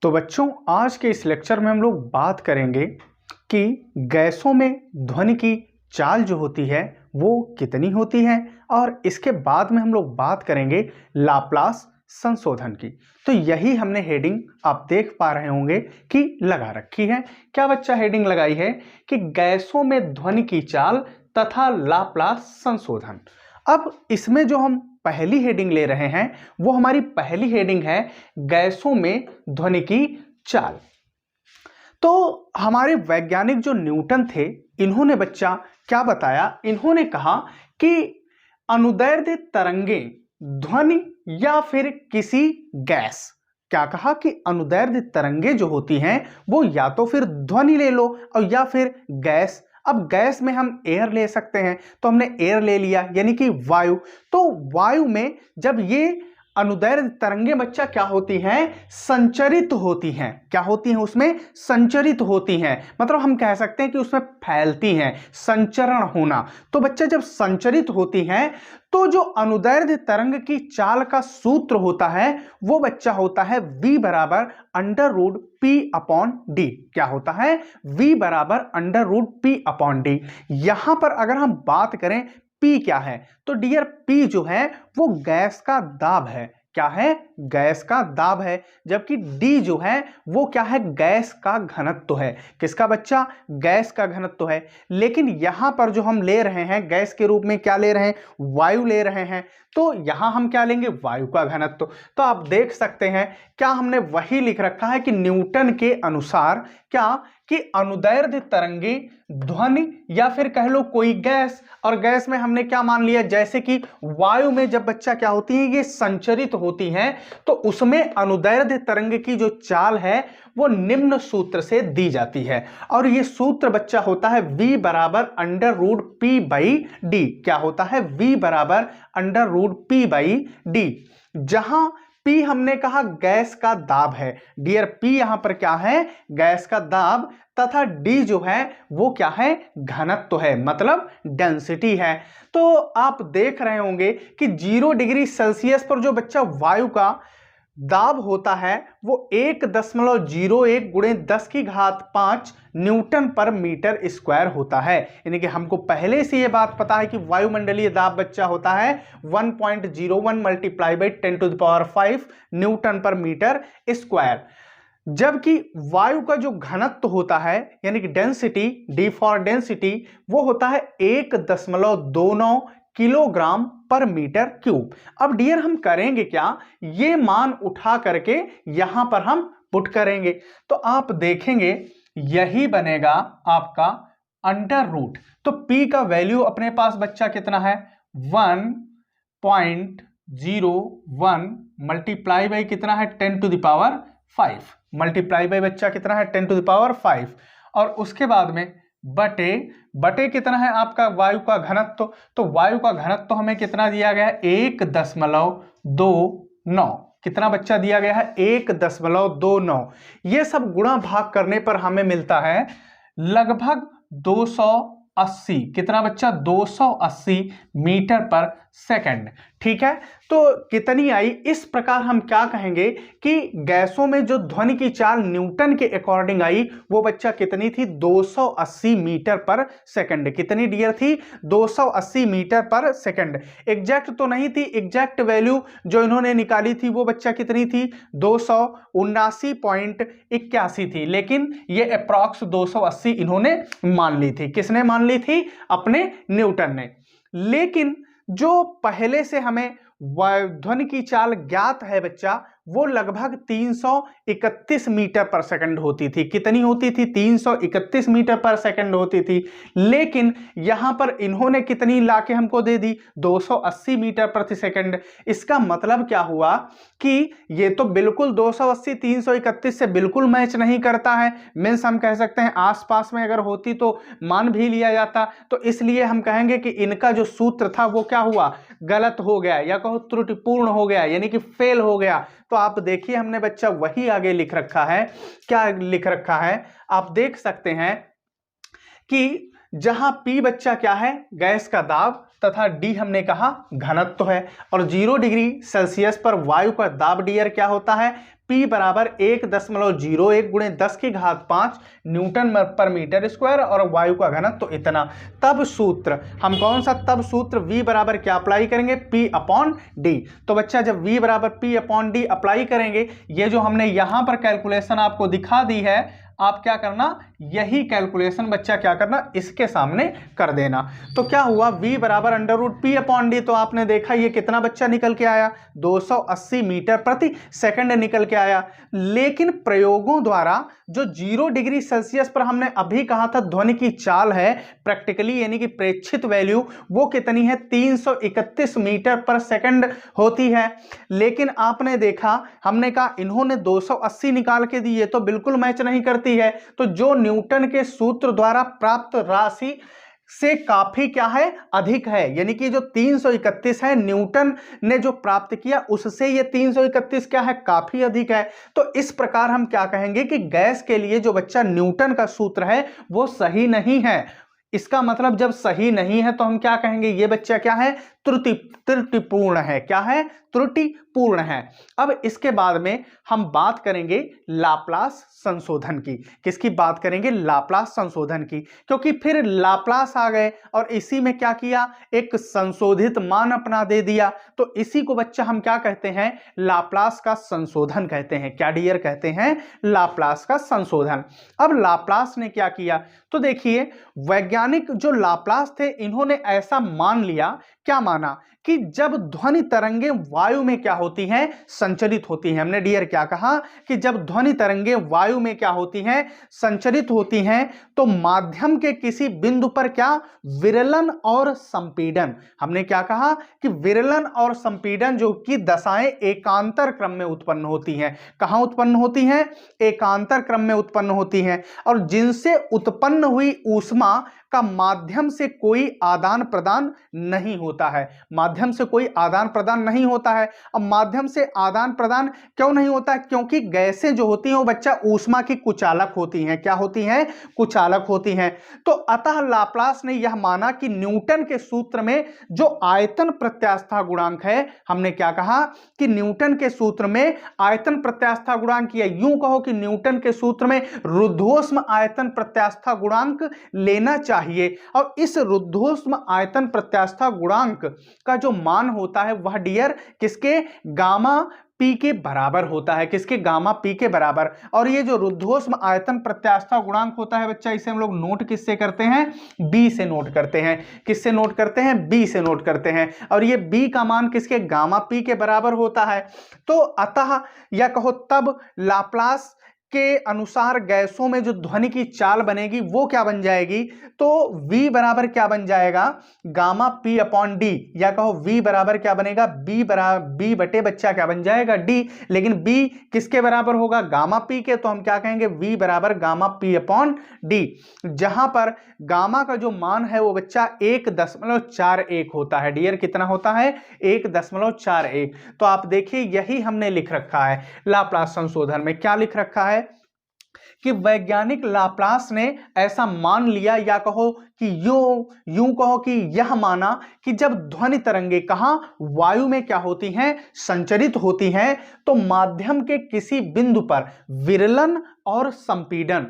तो बच्चों, आज के इस लेक्चर में हम लोग बात करेंगे कि गैसों में ध्वनि की चाल जो होती है वो कितनी होती है, और इसके बाद में हम लोग बात करेंगे लाप्लास संशोधन की। तो यही हमने हेडिंग आप देख पा रहे होंगे कि लगा रखी है। क्या बच्चा हेडिंग लगाई है कि गैसों में ध्वनि की चाल तथा लाप्लास संशोधन। अब इसमें जो हम पहली हेडिंग ले रहे हैं वो हमारी पहली हेडिंग है गैसों में ध्वनि की चाल। तो हमारे वैज्ञानिक जो न्यूटन थे, इन्होंने बच्चा क्या बताया, इन्होंने कहा कि अनुदैर्ध्य तरंगें ध्वनि या फिर किसी गैस, क्या कहा कि अनुदैर्ध्य तरंगें जो होती हैं वो या तो फिर ध्वनि ले लो और या फिर गैस। अब गैस में हम एयर ले सकते हैं, तो हमने एयर ले लिया यानी कि वायु। तो वायु में जब ये अनुदैर्ध्य तरंगें बच्चा क्या होती हैं, संचरित होती हैं। क्या होती हैं, उसमें संचरित होती हैं, मतलब हम कह सकते हैं कि उसमें फैलती हैं, संचरण होना। तो बच्चा जब संचरित होती हैं तो जो अनुदैर्ध्य तरंग की चाल का सूत्र होता है वो बच्चा होता है v बराबर under root p upon d. क्या होता है, v बराबर under root p upon d. यहां पर अगर हम बात करें P क्या है, तो डियर P जो है वो गैस का दाब है। क्या है, गैस का दाब है। जबकि D जो है वो क्या है, गैस का घनत्व है। किसका बच्चा, गैस का घनत्व है। लेकिन यहां पर जो हम ले रहे हैं गैस के रूप में क्या ले रहे हैं, वायु ले रहे हैं, तो यहां हम क्या लेंगे, वायु का घनत्व। तो आप देख सकते हैं क्या हमने वही लिख रखा है कि न्यूटन के अनुसार क्या कि अनुदैर्ध्य तरंगे ध्वनि या फिर कह लो कोई गैस, और गैस में हमने क्या मान लिया, जैसे कि वायु में जब बच्चा क्या होती है, ये संचरित होती हैं, तो उसमें अनुदैर्ध्य तरंग की जो चाल है वो निम्न सूत्र से दी जाती है। और ये सूत्र बच्चा होता है v बराबर under root p by d. क्या होता है, v बराबर under root p by d, जहां P हमने कहा गैस का दाब है। डियर P यहां पर क्या है, गैस का दाब, तथा D जो है वो क्या है, घनत्व है, मतलब डेंसिटी है। तो आप देख रहे होंगे कि 0 डिग्री सेल्सियस पर जो बच्चा वायु का दाब होता है वो 1.01 गुणे 10 की घात 5 न्यूटन पर मीटर स्क्वायर होता है। यानी कि हमको पहले से ये बात पता है कि वायुमंडलीय दाब बच्चा होता है 1.01 multiply by 10 to the power 5 newton per metre square. जबकि वायु का जो घनत्व होता है यानी कि डेंसिटी, डी फॉर डेंसिटी, वो होता है 1.29 किलोग्राम पर मीटर क्यूब। अब डियर हम करेंगे क्या, ये मान उठा करके यहां पर हम पुट करेंगे, तो आप देखेंगे यही बनेगा आपका अंडर रूट। तो P का वैल्यू अपने पास बच्चा कितना है, 1.01 मल्टीप्लाई बाई कितना है, 10 to the power 5, multiply by बच्चा कितना है, 10 टू द पावर 5, और उसके बाद में बटे कितना है आपका वायु का घनत्व। तो वायु का घनत्व हमें कितना दिया गया है, 1.29। कितना बच्चा दिया गया है, 1.29। ये सब गुणा भाग करने पर हमें मिलता है लगभग 280। कितना बच्चा, 280 मीटर पर सेकंड। ठीक है, तो कितनी आई, इस प्रकार हम क्या कहेंगे कि गैसों में जो ध्वनि की चाल न्यूटन के अकॉर्डिंग आई वो बच्चा कितनी थी, 280 मीटर पर सेकंड। कितनी डियर थी, 280 मीटर पर सेकंड। एग्जैक्ट तो नहीं थी, एग्जैक्ट वैल्यू जो इन्होंने निकाली थी वो बच्चा कितनी थी, 279.81 थी, लेकिन ये अप्रॉक्स 280 इन्होंने मान ली थी। किसने मान ली थी, अपने न्यूटन ने। लेकिन जो पहले से हमें ध्वनि की चाल ज्ञात है बच्चा, वो लगभग 331 मीटर पर सेकंड होती थी। कितनी होती थी, 331 मीटर पर सेकंड होती थी। लेकिन यहां पर इन्होंने कितनी लाके हमको दे दी, 280 मीटर प्रति सेकंड। इसका मतलब क्या हुआ कि ये तो बिल्कुल 280 331 से बिल्कुल मैच नहीं करता है। मीन्स हम कह सकते हैं आसपास में अगर होती तो मान भी लिया जाता। तो इसलिए हम कहेंगे कि इनका जो सूत्र था वो क्या हुआ, गलत हो गया, या कहो त्रुटिपूर्ण हो गया, यानी कि फेल हो गया। तो आप देखिए हमने बच्चा वही आगे लिख रखा है। क्या लिख रखा है, आप देख सकते हैं कि जहां P बच्चा क्या है, गैस का दाब, तथा डी हमने कहा घनत्व है। और 0 डिग्री सेल्सियस पर वायु का दाब डियर क्या होता है, P बराबर 1.01 गुणे 10⁵ न्यूटन पर मीटर स्क्वायर और वायु का घनत्व तो इतना। तब सूत्र हम कौन सा, तब सूत्र V बराबर क्या अप्लाई करेंगे, P अपॉन डी। तो बच्चा जब V बराबर P अपॉन डी अप्लाई करेंगे, ये जो हमने यहां पर कैलकुलेशन आपको दिखा दी है, आप क्या करना, यही कैलकुलेशन बच्चा क्या करना, इसके सामने कर देना। तो क्या हुआ, V बराबर under root P upon d, तो आपने देखा ये कितना बच्चा निकल के आया, 280 मीटर प्रति सेकंड निकल के आया। लेकिन प्रयोगों द्वारा जो 0 डिग्री सेल्सियस पर हमने अभी कहा था ध्वनि की चाल है प्रैक्टिकली यानी कि प्रेक्षित वैल्यू, वो कितनी है, 331 मीटर पर सेकंड होती है। लेकिन आपने देखा, हमने कहा इन्होंने 280 निकाल के दी, ये तो बिल्कुल मैच नहीं करती है। तो जो न्यूटन के सूत्र द्वारा प्राप्त राशि से काफी क्या है, अधिक है, यानी कि जो 331 है न्यूटन ने जो प्राप्त किया उससे ये 331 क्या है, काफी अधिक है। तो इस प्रकार हम क्या कहेंगे कि गैस के लिए जो बच्चा न्यूटन का सूत्र है वो सही नहीं है। इसका मतलब जब सही नहीं है तो हम क्या कहेंगे, ये बच्चा क्या है, त्रुटिपूर्ण है। क्या है, त्रुटिपूर्ण है। अब इसके बाद में हम बात करेंगे लाप्लास संशोधन की। किसकी बात करेंगे, लाप्लास संशोधन की, क्योंकि फिर लाप्लास आ गए और इसी में क्या किया, एक संशोधित मान अपना दे दिया। तो इसी को बच्चा हम क्या कहते हैं, लाप्लास का संशोधन कहते हैं। क्या डियर कहते हैं, लाप्लास का संशोधन। अब लाप्लास ने क्या किया, तो देखिए वैज्ञानिक जो लाप्लास थे इन्होंने ऐसा मान लिया, क्या माना कि जब ध्वनि तरंगे वायु में क्या होती हैं, संचरित होती हैं। हमने डियर क्या कहा कि जब ध्वनि तरंगे वायु में क्या होती हैं, संचरित होती हैं, तो माध्यम के किसी बिंदु पर क्या, विरलन और संपीडन। हमने क्या कहा कि विरलन और संपीडन जो कि दशाएं एकांतर क्रम में उत्पन्न होती हैं। कहां उत्पन्न होती हैं, एकांतर क्रम में उत्पन्न होती हैं, और जिनसे उत्पन्न हुई ऊष्मा का माध्यम से कोई आदान प्रदान नहीं होता है। माध्यम से कोई आदान प्रदान नहीं होता है। अब माध्यम से आदान प्रदान क्यों नहीं होता है, क्योंकि गैसें जो होती हैं वो बच्चा ऊष्मा की कुचालक होती हैं। क्या होती हैं, कुचालक होती हैं। तो अतः लाप्लास ने यह माना कि न्यूटन के सूत्र में जो आयतन प्रत्यास्था गुणांक है, हमने क्या कहा कि न्यूटन के सूत्र में आयतन प्रत्यास्था गुणांक, या यूं कहो कि न्यूटन के सूत्र में रुद्धोष्म आयतन प्रत्यास्था गुणांक लेना चाहिए। और इस रुद्धोष्म आयतन प्रत्यास्था गुणांक का जो मान होता है वह डियर किसके, गामा पी के बराबर होता है। किसके, गामा पी के बराबर। और ये जो रुद्धोष्म आयतन प्रत्यास्था गुणांक होता है बच्चा, इसे हम लोग नोट किससे करते हैं, बी से नोट करते हैं। किससे नोट करते हैं, बी से नोट करते हैं। और ये बी का मान किसके, गामा पी के बराबर होता है। तो अतः या कहो तब लाप्लास के अनुसार गैसों में जो ध्वनि की चाल बनेगी वो क्या बन जाएगी, तो V बराबर क्या बन जाएगा, गामा P अपॉन डी, या कहो V बराबर क्या बनेगा, B बटे बच्चा क्या बन जाएगा, D। लेकिन B किसके बराबर होगा, गामा P के, तो हम क्या कहेंगे, V बराबर गामा P अपॉन डी, जहां पर गामा का जो मान है वो बच्चा 1.41 होता है। डियर कितना होता है, 1.41। तो आप देखिए यही हमने लिख रखा है लाप्लास संशोधन में। क्या लिख रखा है कि वैज्ञानिक लाप्लास ने ऐसा मान लिया, या कहो कि यूं कहो कि यह माना कि जब ध्वनि तरंगे कहां, वायु में क्या होती हैं, संचरित होती हैं, तो माध्यम के किसी बिंदु पर विरलन और संपीडन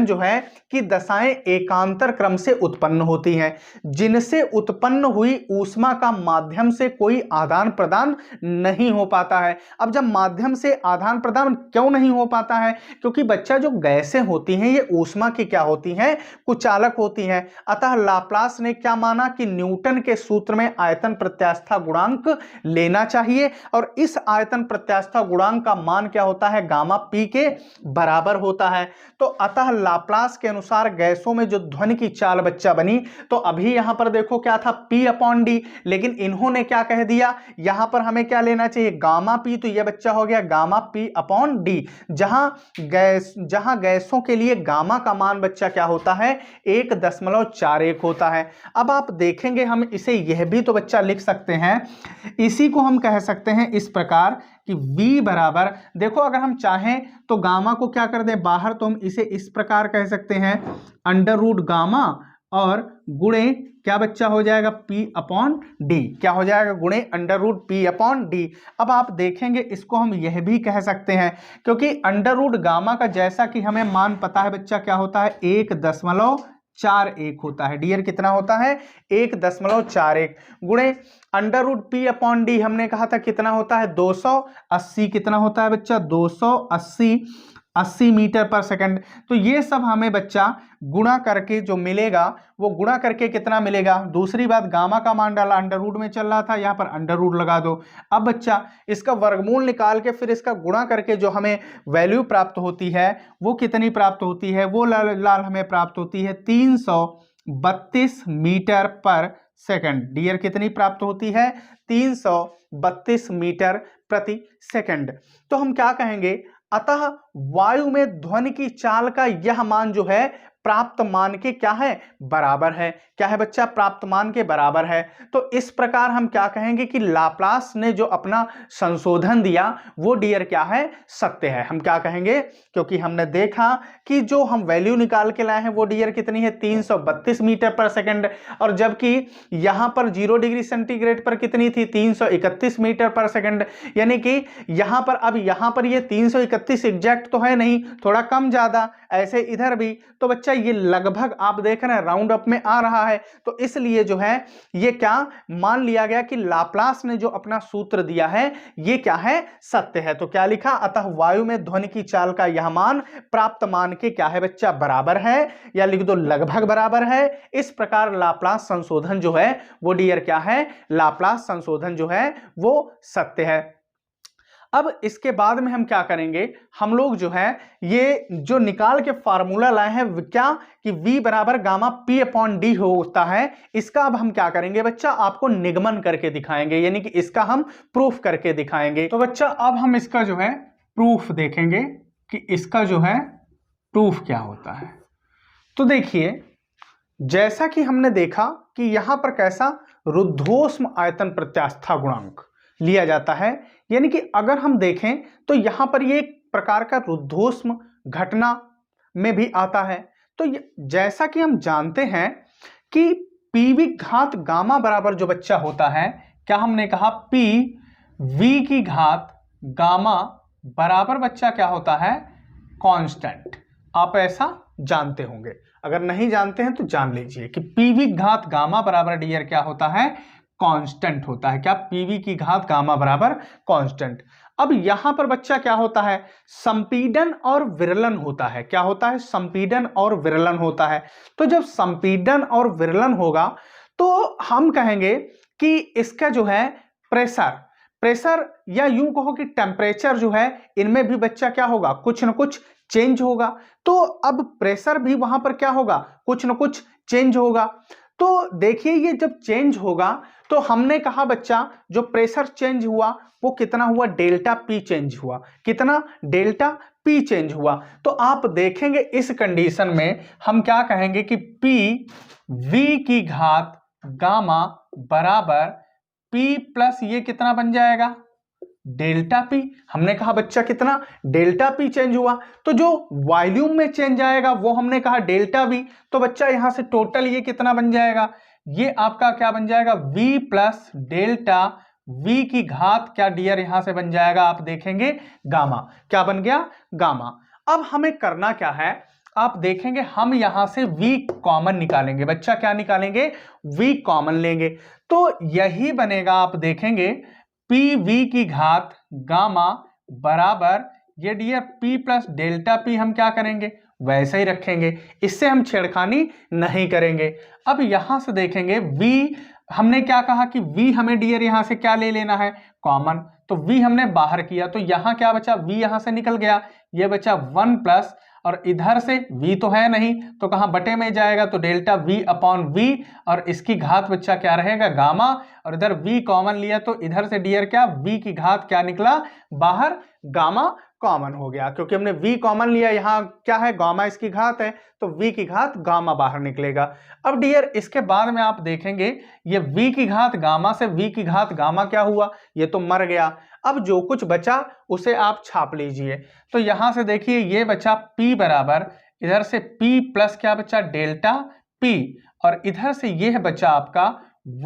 जो है कि दशाएं एकांतर क्रम से उत्पन्न होती हैं, जिनसे उत्पन्न हुई ऊष्मा का माध्यम से कोई आदान प्रदान नहीं हो पाता है। अब जब माध्यम से आदान प्रदान क्यों नहीं हो पाता है, क्योंकि बच्चा जो गैसें होती हैं ये ऊष्मा की क्या होती हैं, कुचालक होती हैं। अतः लाप्लास ने क्या माना कि न्यूटन के सूत्र में आयतन प्रत्यास्था गुणांक लेना चाहिए, और इस आयतन प्रत्यास्था गुणांक का मान क्या होता है, गामा पी के बराबर होता है। तो अतः लाप्लास के अनुसार गैसों में जो ध्वनि की चाल बच्चा बनी, तो अभी यहां पर देखो क्या था, P अपॉन डी, लेकिन इन्होंने क्या कह दिया, यहां पर हमें क्या लेना चाहिए, गामा P, तो यह बच्चा हो गया गामा P अपॉन डी, जहां गैसों के लिए गामा का मान बच्चा क्या होता है, 1.41 होता है। अब आप देखेंगे हम इसे यह भी तो बच्चा लिख सकते हैं, इसी को हम कह सकते हैं इस प्रकार कि V बराबर, देखो अगर हम चाहें तो गामा को क्या कर दें बाहर, तो हम इसे इस प्रकार कह सकते हैं अंडर रूट गामा और गुणे क्या बच्चा हो जाएगा p अपॉन डी, क्या हो जाएगा गुणे under root p upon d. अब आप देखेंगे इसको हम यह भी कह सकते हैं, क्योंकि अंडर रूट गामा का जैसा कि हमें मान पता है बच्चा क्या होता है 1.41 होता है। डियर कितना होता है 1.41 गुणे under root p upon d हमने कहा था कितना होता है 280, कितना होता है बच्चा 280 मीटर पर सेकंड। तो ये सब हमें बच्चा गुणा करके जो मिलेगा वो गुणा करके कितना मिलेगा। दूसरी बात गामा का मान डाला, अंडर रूट में चल रहा था, यहाँ पर अंडर रूट लगा दो। अब बच्चा इसका वर्गमूल निकाल के फिर इसका गुणा करके जो हमें वैल्यू प्राप्त होती है वो कितनी प्राप्त होती है, वो लाल हमें प्राप्त होती है 332 मीटर पर सेकंड। डियर कितनी प्राप्त होती है 332 मीटर प्रति सेकंड। तो हम क्या कहेंगे, अतः वायु में ध्वनि की चाल का यह मान जो है प्राप्त मान के क्या है बराबर है। क्या है बच्चा प्राप्त मान के बराबर है। तो इस प्रकार हम क्या कहेंगे कि लाप्लास ने जो अपना संशोधन दिया वो डियर क्या है सत्य है। हम क्या कहेंगे, क्योंकि हमने देखा कि जो हम वैल्यू निकाल के लाए हैं वो डियर कितनी है 332 मीटर पर सेकंड, और जबकि यहां पर 0 डिग्री सेंटीग्रेड पर कितनी थी 331 मीटर पर सेकंड। यानी कि यहां पर, अब यहां पर ये 331 एग्जैक्ट तो है नहीं, थोड़ा कम ज्यादा, ऐसे इधर भी। तो बच्चा ये लगभग आप देख रहे हैं राउंड अप में आ रहा है। तो इसलिए जो है ये क्या मान लिया गया कि लाप्लास ने जो अपना सूत्र दिया है ये क्या है सत्य है। तो क्या लिखा, अतः वायु में ध्वनि की चाल का यह मान प्राप्त मान के क्या है बच्चा बराबर है, या लिख दो लगभग बराबर है। इस प्रकार लाप्लास संशोधन जो है वो डियर क्या है, लाप्लास संशोधन जो है वो सत्य है। अब इसके बाद में हम क्या करेंगे, हम लोग जो है ये जो निकाल के फार्मूला लाए हैं क्या कि v बराबर गामा p अपॉन डी होता है, इसका अब हम क्या करेंगे बच्चा आपको निगमन करके दिखाएंगे, यानी कि इसका हम प्रूफ करके दिखाएंगे। तो बच्चा अब हम इसका जो है प्रूफ देखेंगे कि इसका जो है प्रूफ क्या होता है। तो देखिए जैसा कि हमने देखा कि यहां पर कैसा रुद्धोष्म आयतन प्रत्यास्था गुणांक लिया जाता है, यानी कि अगर हम देखें तो यहां पर ये एक प्रकार का रुद्धोष्म घटना में भी आता है। तो जैसा कि हम जानते हैं कि पीवी घात गामा बराबर जो बच्चा होता है, क्या हमने कहा पी वी की घात गामा बराबर बच्चा क्या होता है कांस्टेंट। आप ऐसा जानते होंगे, अगर नहीं जानते हैं तो जान लीजिए कि पीवी घात गामा बराबर डियर क्या होता है कांस्टेंट होता है। क्या पीवी की घात गामा बराबर कांस्टेंट। अब यहां पर बच्चा क्या होता है संपीडन और विरलन होता है। क्या होता है संपीडन और विरलन होता है। तो जब संपीडन और विरलन होगा तो हम कहेंगे कि इसका जो है प्रेशर या यूं कहो कि टेम्परेचर जो है इनमें भी बच्चा क्या होगा कुछ न कुछ चेंज होगा। तो अब प्रेशर भी वहां पर क्या होगा कुछ न कुछ चेंज होगा। तो देखिए ये जब चेंज होगा तो हमने कहा बच्चा जो प्रेशर चेंज हुआ वो कितना हुआ डेल्टा पी चेंज हुआ। कितना डेल्टा पी चेंज हुआ। तो आप देखेंगे इस कंडीशन में हम क्या कहेंगे कि पी वी की घात गामा बराबर पी प्लस ये कितना बन जाएगा डेल्टा पी। हमने कहा बच्चा कितना डेल्टा पी चेंज हुआ। तो जो वॉल्यूम में चेंज आएगा वो हमने कहा डेल्टा वी। तो बच्चा यहां से टोटल ये कितना बन जाएगा, ये आपका क्या बन जाएगा v प्लस डेल्टा v की घात क्या डियर यहां से बन जाएगा आप देखेंगे गामा। क्या बन गया गामा। अब हमें करना क्या है आप देखेंगे हम यहां से v कॉमन निकालेंगे। बच्चा क्या निकालेंगे v कॉमन लेंगे। तो यही बनेगा आप देखेंगे पी वी की घात गामा बराबर ये dear p plus delta p हम क्या करेंगे वैसे ही रखेंगे, इससे हम छेड़खानी नहीं करेंगे। अब यहां से देखेंगे v हमने क्या कहा कि v हमें डियर यहां से क्या ले लेना है कॉमन। तो v हमने बाहर किया तो यहां क्या बचा v यहां से निकल गया, ये बचा 1 प्लस और इधर से v तो है नहीं तो कहां बटे में जाएगा तो डेल्टा v अपॉन v और इसकी घात बच्चा क्या रहेगा गामा और इधर v कॉमन लिया तो इधर से डियर क्या v की घात क्या निकला बाहर गामा कॉमन हो गया। क्योंकि हमने v कॉमन लिया यहाँ क्या है गामा इसकी घात है तो v की घात गामा बाहर निकलेगा। अब डियर इसके बाद में आप देखेंगे ये v की घात गामा से v की घात गामा क्या हुआ ये तो मर गया। अब जो कुछ बचा उसे आप छाप लीजिए। तो यहां से देखिए ये बचा p बराबर इधर से p प्लस क्या बचा डेल्टा P, और इधर से ये है बच्चा आपका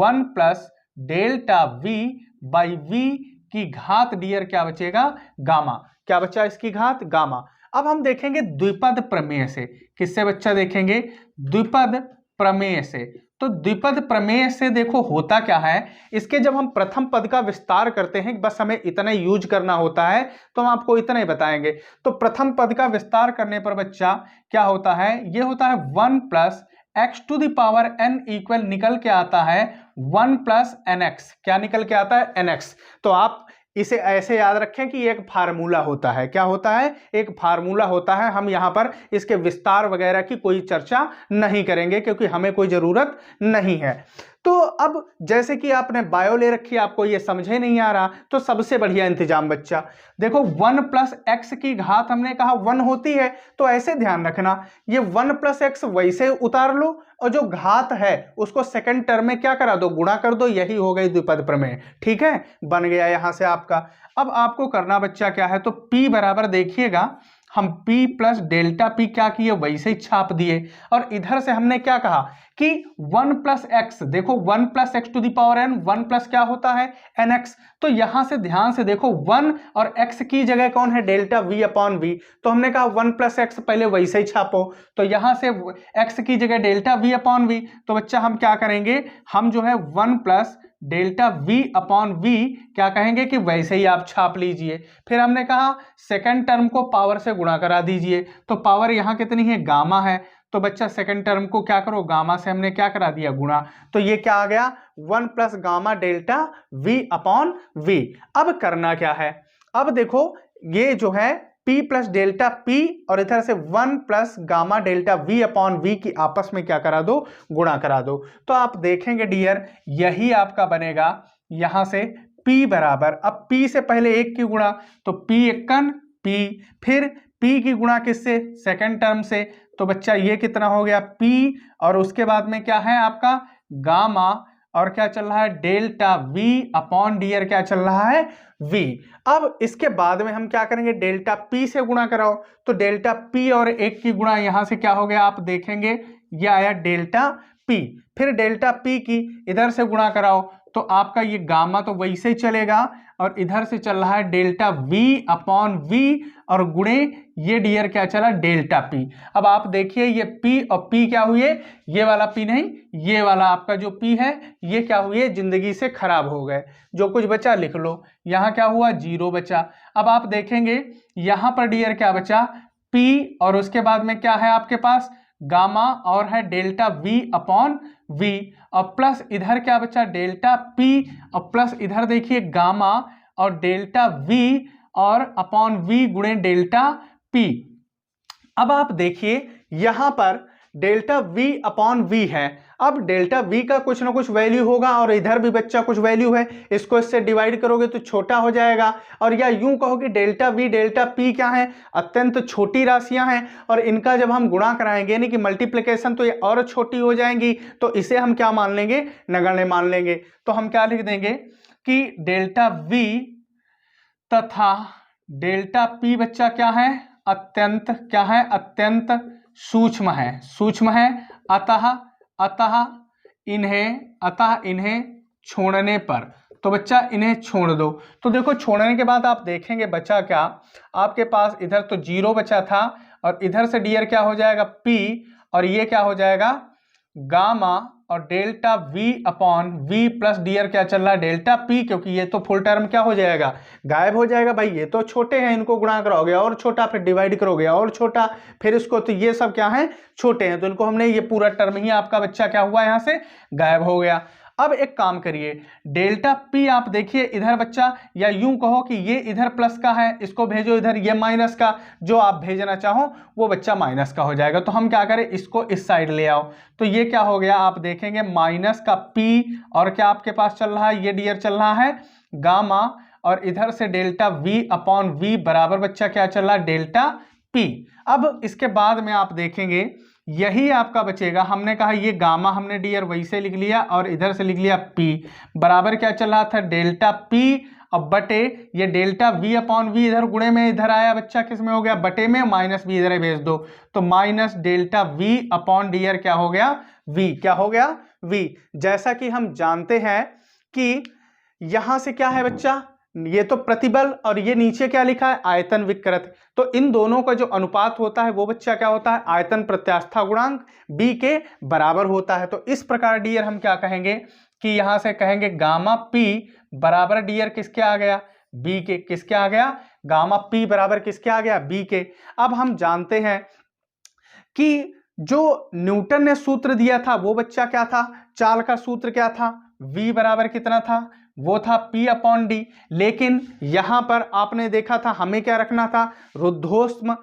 1 plus delta V by V की घात डियर क्या बचेगा, गामा। क्या बच्चा इसकी घात, गामा। अब हम देखेंगे द्विपद प्रमेय से। किससे बच्चा देखेंगे, द्विपद प्रमेय से। तो द्विपद प्रमेय से देखो होता क्या है, इसके जब हम प्रथम पद का विस्तार करते हैं, बस हमें इतना यूज करना होता है, तो हम आपको इतना ही बताएंगे। तो प्रथम पद का विस्तार करने पर बच्चा क्या होता है, ये होता है 1 plus x to the power n equal निकल के आता है 1 प्लस nx। क्या निकल के आता है, nx। तो आप इसे ऐसे याद रखें कि एक फार्मूला होता है। क्या होता है, एक फार्मूला होता है। हम यहां पर इसके विस्तार वगैरह की कोई चर्चा नहीं करेंगे क्योंकि हमें कोई जरूरत नहीं है। तो अब जैसे कि आपने बायो ले रखी है, आपको ये समझे नहीं आ रहा, तो सबसे बढ़िया इंतजाम बच्चा देखो 1 प्लस एक्स की घात हमने कहा 1 होती है, तो ऐसे ध्यान रखना ये 1 प्लस एक्स वैसे उतार लो और जो घात है उसको सेकंड टर्म में क्या करा दो, गुणा कर दो। यही हो गई द्विपद प्रमेय। ठीक है, बन गया यहां से आपका। अब आपको करना बच्चा क्या है, तो P बराबर देखिएगा हम P प्लस डेल्टा P क्या किए, वैसे ही छाप दिए। और इधर से हमने क्या कहा कि 1 प्लस एक्स, देखो 1 plus x to the power n, 1 plus क्या होता है nx। तो यहां से ध्यान से देखो 1 और x की जगह कौन है, डेल्टा v अपॉन v। तो हमने कहा 1 प्लस एक्स पहले वैसे ही छापो, तो यहां से x की जगह डेल्टा v अपॉन v। तो बच्चा हम क्या करेंगे, हम जो है 1 plus delta v upon v क्या कहेंगे कि वैसे ही आप छाप लीजिए। फिर हमने कहा सेकंड टर्म को पावर से गुणा करा दीजिए। तो पावर यहां कितनी है, गामा है। तो बच्चा सेकंड टर्म को क्या करो, गामा से हमने क्या करा दिया, गुणा। तो ये क्या आ गया, 1 plus gamma delta v upon v। अब करना क्या है, अब देखो ये जो है P प्लस डेल्टा P और इधर से 1 plus gamma delta V upon V की आपस में क्या करा दो, गुणा करा दो। तो आप देखेंगे डियर यही आपका बनेगा यहां से P बराबर, अब P से पहले 1 की गुणा, तो P एकन P, फिर P की गुणा किससे, सेकंड टर्म से। तो बच्चा ये कितना हो गया P, और उसके बाद में क्या है आपका गामा, और क्या चल रहा है डेल्टा V अपॉन डियर क्या चल रहा है V। अब इसके बाद में हम क्या करेंगे, डेल्टा P से गुणा कराओ। तो डेल्टा P और 1 की गुणा यहां से क्या हो गया, आप देखेंगे ये आया डेल्टा P। फिर डेल्टा P की इधर से गुणा कराओ, तो आपका ये गामा तो वैसे ही चलेगा, और इधर से चल रहा है डेल्टा V अपॉन V, और गुणे ये डियर क्या चला, डेल्टा P। अब आप देखिए ये P और P क्या हुए, ये वाला P नहीं, ये वाला आपका जो P है ये क्या हुए, जिंदगी से खराब हो गए। जो कुछ बचा लिख लो, यहाँ क्या हुआ, 0 बचा। अब आप देखेंगे यहाँ पर डियर क्या बचा, P, और उसके बाद में क्या है आपके पास गामा, और है डेल्टा V अपॉन V, और प्लस इधर क्या बचा डेल्टा P, और प्लस इधर देखिए गामा और डेल्टा V और अपॉन V गुणे डेल्टा P। अब आप देखिए यहां पर डेल्टा V अपॉन V है। अब डेल्टा V का कुछ ना कुछ वैल्यू होगा, और इधर भी बच्चा कुछ वैल्यू है, इसको इससे डिवाइड करोगे तो छोटा हो जाएगा। और या यूं कहो कि डेल्टा V डेल्टा P क्या है, अत्यंत छोटी राशियां हैं, और इनका जब हम गुणा कराएंगे यानी कि मल्टीप्लिकेशन, तो ये और छोटी हो जाएंगी। तो इसे हम क्या मान लेंगे, नगण्य मान लेंगे। तो हम क्या लिख देंगे कि डेल्टा V तथा डेल्टा P बच्चा क्या है, अत्यंत क्या है, अत्यंत सूक्ष्म है, सूक्ष्म है। अतः इन्हें छोड़ने पर, तो बच्चा इन्हें छोड़ दो। तो देखो छोड़ने के बाद आप देखेंगे बचा क्या, आपके पास इधर तो 0 बचा था, और इधर से डियर क्या हो जाएगा P, और ये क्या हो जाएगा गामा, और delta V upon V plus dear क्या चल रहा है डेल्टा P, क्योंकि ये तो फुल टर्म क्या हो जाएगा, गायब हो जाएगा। भाई ये तो छोटे हैं, इनको गुणा करोगे और छोटा, फिर डिवाइड करोगे और छोटा, फिर इसको, तो ये सब क्या है, छोटे हैं, तो इनको हमने, ये पूरा टर्म ही आपका बच्चा क्या हुआ, यहां से गायब हो गया। अब एक काम करिए, डेल्टा P आप देखिए इधर बच्चा, या यूं कहो कि ये इधर प्लस का है, इसको भेजो इधर, ये माइनस का, जो आप भेजना चाहो वो बच्चा माइनस का हो जाएगा। तो हम क्या करें, इसको इस साइड ले आओ। तो ये क्या हो गया, आप देखेंगे माइनस का P, और क्या आपके पास चल रहा है, ये डियर चल रहा है गामा, और इधर से डेल्टा V अपॉन V बराबर बच्चा क्या चल रहा है, डेल्टा P। अब इसके बाद में आप देखेंगे यही आपका बचेगा, हमने कहा ये गामा हमने डियर वैसे लिख लिया, और इधर से लिख लिया P बराबर क्या चल रहा था, डेल्टा P, और बटे ये डेल्टा v अपॉन वी इधर गुणे में इधर आया बच्चा, किस में हो गया, बटे में, माइनस v इधर भेज दो, तो minus delta v upon d क्या हो गया, v, क्या हो गया, v। जैसा कि हम जानते हैं कि यहां से क्या है बच्चा, ये तो प्रतिबल और ये नीचे क्या लिखा है, आयतन विकृत, तो इन दोनों का जो अनुपात होता है वो बच्चा क्या होता है, आयतन प्रत्यास्था गुणांक b के बराबर होता है। तो इस प्रकार डियर हम क्या कहेंगे कि यहां से कहेंगे गामा p बराबर डियर किसके आ गया, b के, किसके आ गया, गामा p बराबर किसके आ गया, b के। अब हम जानते हैं कि जो न्यूटन ने सूत्र दिया था वो बच्चा क्या था, चाल का सूत्र क्या था, v बराबर कितना था, वो था P अपॉन डी। लेकिन यहां पर आपने देखा था हमें क्या रखना था, रुद्धोष्म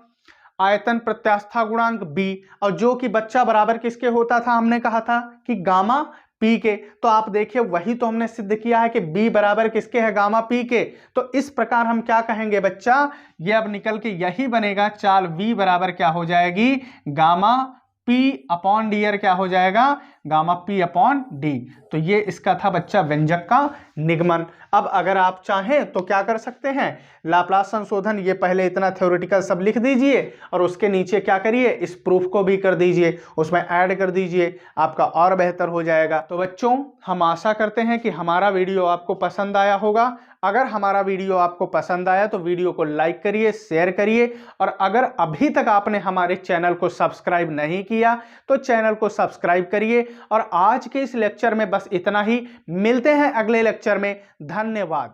आयतन प्रत्यास्था गुणांक b, और जो कि बच्चा बराबर किसके होता था, हमने कहा था कि गामा p के। तो आप देखिए वही तो हमने सिद्ध किया है कि b बराबर किसके है, गामा p के। तो इस प्रकार हम क्या कहेंगे बच्चा, ये अब निकल के यही बनेगा, चाल v बराबर क्या हो जाएगी, गामा p अपॉन डी क्या हो जाएगा, गामा p अपॉन डी। तो ये इसका था बच्चा व्यंजक का निगमन। अब अगर आप चाहें तो क्या कर सकते हैं, लाप्लास संशोधन, ये पहले इतना थ्योरेटिकल सब लिख दीजिए और उसके नीचे क्या करिए, इस प्रूफ को भी कर दीजिए, उसमें ऐड कर दीजिए, आपका और बेहतर हो जाएगा। तो बच्चों हम आशा करते हैं कि हमारा वीडियो आपको पसंद आया होगा। अगर हमारा वीडियो आपको पसंद आया तो वीडियो को लाइक करिए, शेयर करिए, और अगर अभी तक आपने हमारे चैनल को सब्सक्राइब नहीं किया तो चैनल को सब्सक्राइब करिए। और आज के इस लेक्चर में बस इतना ही, मिलते हैं अगले लेक्चर में, धन्यवाद।